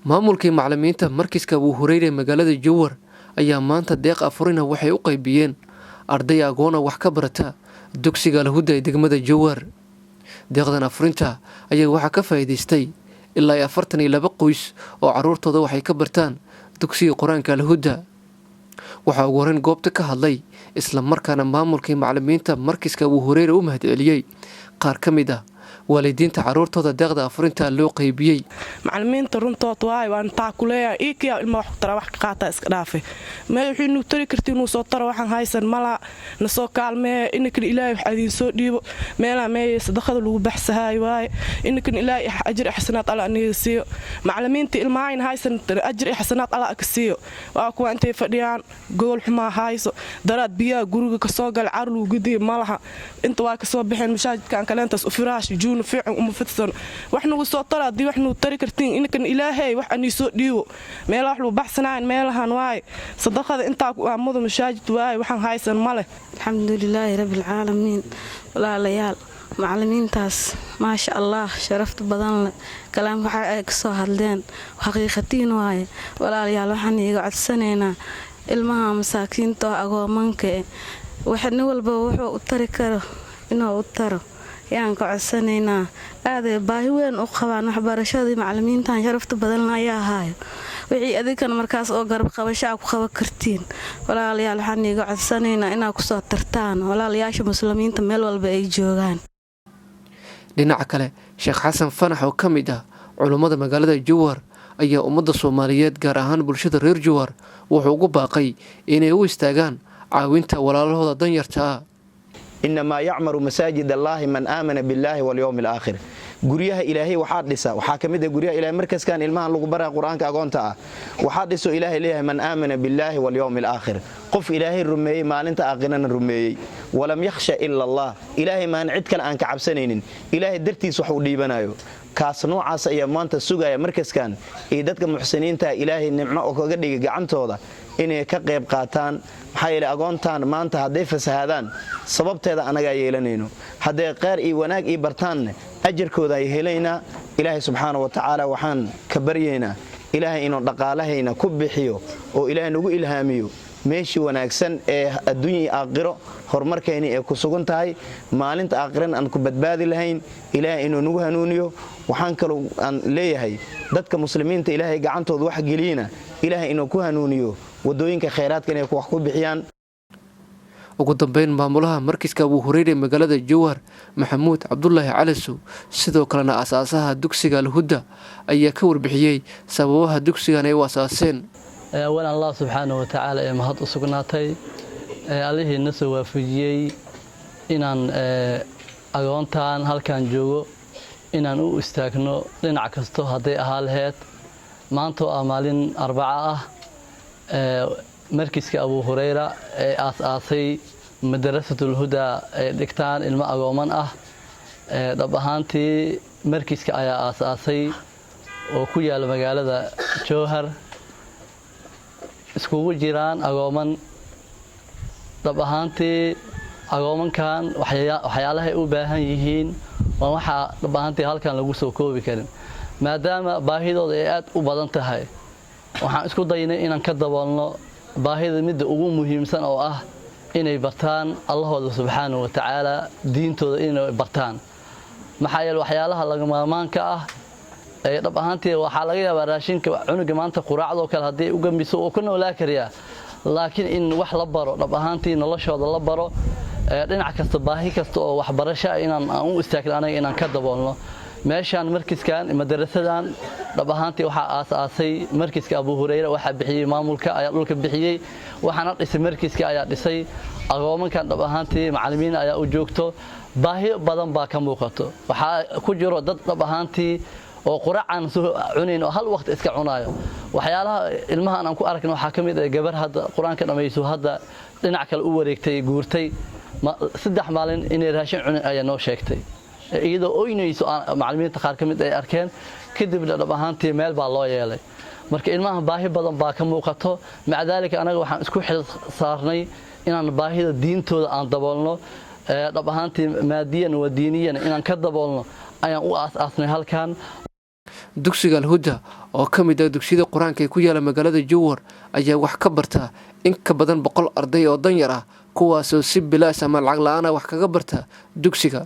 maamulkii macallimiinta markiska Abu Hurayra magaalada Jowhar ayaa maanta deeq afurina waxay u qaybiyeen arday agoona wax ka barata dugsiga Al-Huda ee degmada Jowhar. Deeqdan afurinta ayaa waxa ka faa'iideystay ilaa 42 qoys oo caruurtooda waxay ka bartaan dugsiga Quraanka Al-Huda. Waxa ugu horreyn goobta ka hadlay isla markaana maamulkii macallimiinta markiska Abu Hurayra u mahadceliyay qaar ka mid ah waalidiinta caruurtooda deeqda afurinta loo qaybiyay. macallimiinta runtood waan taa ku leeyahay iikiya ilmo wax tara wax ka qaata iska dhaafe ma wixii nu tari kartii inuu soo taro waxaan haysan mala na soo kaalmee inkan ilaahay wax idin soo dhiibo meela meey sadaqada lagu baxsahay waay inkan ilaahay ajir xasanaad alla aniga siiyo macallimiinta ilmahayn haysan ajir xasanaad alla ka siiyo waa kuwa intay fadhiyaan gobol xumaa hayso daraad biyaha guriga ka soo gal carlu gudi malaha inta waa ka soo bixin mashaajidkan kaleentas u firaash juun fiican uma fidsan wax nagu soo tara di wax nu tari kartiin inkan ilaahay wax ani soo dhiibo meela wax lu baxsanaan meelahan waay sadaqada inta ku aamado mashaajid waay waxaan haysan male alxamdulilaahi rabbil caalamiin walaalayaal macallimiintaas ma sha Allah sharafta badan kalaam waxa ay ka soo hadleen xaqiiqatiin waay walaalayaal waxaan iga codsanaynaa ilmaha masaakiinta agoomanka waxa nin walba wuxuu u tari karo inuu u taro yaan ka codsanaynaa aaday baahi weyn u qabaan waxbarashadii macallimiintan sharafta badan ayaa haayo wixii adigan markaas oo garab qabasho ku qaban kartiin walaalayaal waxaan iga codsanaynaa inaa ku soo tartaan walaalayaasha muslimiinta meel walba ay joogaan. dhinaca kale Sheekh Xasan Fanax oo ka mid ah culimada magaalada Jowhar ayaa ummadda Soomaaliyeed gaar ahaan bulshada reer Jowhar wuxuu ugu baaqay inay u istaagaan caawinta walaalahooda danyarta ah. إنما يعمر مساجد الله من آمن بالله واليوم الآخر guryaha ilaahay waxa dhisa waxa kamid ah guryaha ilaahay markaas kan ilmaha lagu baraa quraanka agoonta ah waxa dhiso ilaahay leeyahay man aamana billahi wal yawmil aakhir qof ilaahay rumeeyay maalinta aakhirana rumeeyay walam yakhsha illa Allah ilaahay maan cid kale aan ka cabsanaynin ilaahay dartiis wax u dhiibanayo kaas noocaas ayaa maanta sugaya markaas kan ee dadka muxsiniinta ilaahay nimco oo kaga dhigay gacantooda inay ka qayb qaataan maxay ila agoontaan maanta haday fasahaadaan sababteeda anaga yeelanayno haday qaar iyo wanaag iyo bartaan ajirkooda ay helayna ilaahay subhanahu wa ta'ala waxaan ka baryeena ilaahay inuu dhaqaalahayna ku bixiyo oo ilaahay nagu ilhaamiyo meeshii wanaagsan ee adduunyo aakhiro horumarkeena ee ku sugan tahay maalinta aakhirana aan ku badbaadi lahayn ilaahay inuu nagu hanuuniyo waxaan kale aan leeyahay dadka muslimiinta ilaahay gacantooda wax geliyina ilaahay inuu ku hanuuniyo wadooyinka khayraadka inay wax ku bixiyaan. ugu dambeyn maamulaha markiska Abu Hurayra magaalada Jowhar Maxamuud Cabdullaahi Calasow sidoo kalena asaasaha dugsiga Al-Huda ayaa ka warbixiyay sababaha dugsigan ay u asaaseen. wala Allah subhanahu wa ta'ala ee mahad u sugnaatay Allahi nasoo waafajiyay inaan agoontaan halkan joogo inaan u istaagno dhinac kasto haday ahaa lahayd maanta oo maalin Arbaca ah markiska Abu Hurayra ee aasay madrasatul Huda ee dhigtaan ilmo agooman ah dhab ahaantii markiska ayaa aasay oo ku yaal magaalada Jowhar iskugu jiraan agooman dhab ahaantii agoomankan waxyaalaha ay u baahan yihiin waa waxa dhab ahaantii halkan lagu soo koobi karin maadaama baahidooda ay aad u badan tahay waxaan isku daynay inaan ka daboolno baahida mid ugu muhiimsan oo ah inay bartaan Allahooda subhanahu wa ta'ala diintooda inay bartaan maxaa yeelay waxyaalaha laga maamaanka ah ee dhab ahaantii waxa laga yaabaa raashinka cunuga maanta quraacdo kale hadii u gambiso oo ku noolaa kariya laakiin in wax la baro dhab ahaantii noloshooda la baro dhinac kasta baahi kasta oo waxbarasho inaan u istaagno anaga inaan ka daboolno meeshan markiskan madrasadan dhab ahaantii waxa aasay markiska Abu Hurayra waxa bixiyay maamulka ayaa dhulka bixiyay waxaana dhisay markiska ayaa dhisay agoomankan dhab ahaantii macallimiin ayaa u joogto baahi badan baa ka muuqato waxa ku jiro dad dhab ahaantii oo quraan soo cunayn oo hal waqti iska cunayo waxyaalaha ilmaha aan ku aragno waxa kamid ah gabar hadda quraanka dhamayso hadda dhinac kale u wareegtay guurtay 3 maalin inay raashin cunin ayaa noo sheegtay iyadoo ooynayso macallimiinta qaar kamid ay arkeen kadibna dhab ahaantii meel baa loo yeelay marka ilmaha baahi badan baa ka muuqato macdaalika anaga waxaan isku xil saarnay inaan baahida diintooda aan daboolno dhab ahaantii maadiyan wa diiniyan inaan ka daboolno ayaan u aasnay halkan dugsiga Al-Huda oo ka mid ah dugsiyada quraanka ee ku yaala magaalada Jowhar ayaa wax ka barta in ka badan 100 arday oo danyar ah kuwaas oo si bilaash ama lacag la'aan ah wax kaga barta dugsiga.